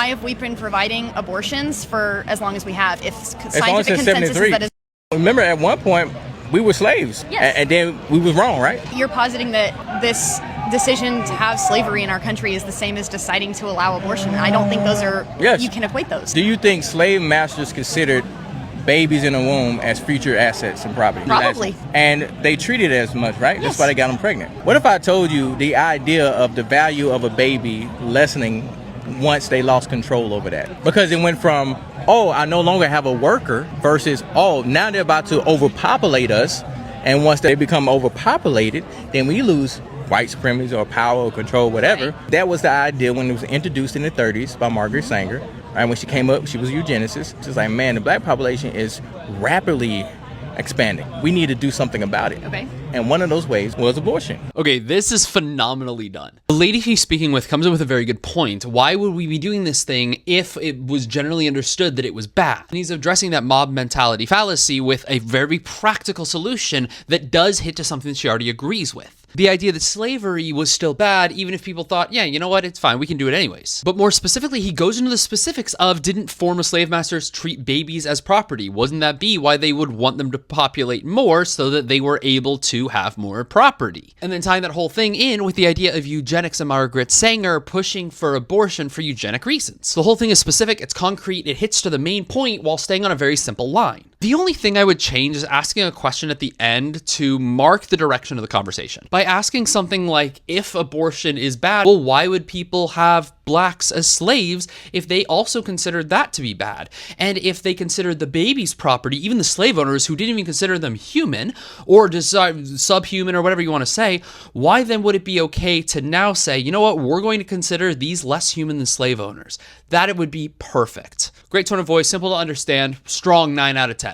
why have we been providing abortions for as long as we have? If As long as scientific it's consensus is 73. that is, Remember, at one point, we were slaves. Yes. And then we was wrong, right? you're positing that this decision to have slavery in our country is the same as deciding to allow abortion. I don't think those are, Yes. you can equate those. Do you think slave masters considered babies in a womb as future assets and property? Probably. And they treated it as much, right? Yes. That's why they got them pregnant. What if I told you the idea of the value of a baby lessening once they lost control over that? Because it went from, oh, I no longer have a worker, versus, oh, now they're about to overpopulate us. And once they become overpopulated, then we lose white supremacy or power or control, whatever. Right. That was the idea when it was introduced in the 30s by Margaret Sanger. And when she came up, she was a eugenicist. She was like, man, the black population is rapidly expanding. We need to do something about it. Okay. And one of those ways was abortion. Okay, this is phenomenally done. The lady he's speaking with comes up with a very good point. Why would we be doing this thing if it was generally understood that it was bad? And he's addressing that mob mentality fallacy with a very practical solution that does hit to something she already agrees with. The idea that slavery was still bad, even if people thought, yeah, you know what, it's fine, we can do it anyways. But more specifically, he goes into the specifics of, didn't former slave masters treat babies as property? Wasn't that be why they would want them to populate more so that they were able to have more property? And then tying that whole thing in with the idea of eugenics and Margaret Sanger pushing for abortion for eugenic reasons. The whole thing is specific, it's concrete, it hits to the main point while staying on a very simple line. The only thing I would change is asking a question at the end to mark the direction of the conversation. By asking something like, if abortion is bad, well, why would people have blacks as slaves if they also considered that to be bad? And if they considered the baby's property, even the slave owners who didn't even consider them human or subhuman or whatever you want to say, why then would it be okay to now say, you know what, we're going to consider these less human than slave owners? That it would be perfect. Great tone of voice, simple to understand, strong 9 out of 10.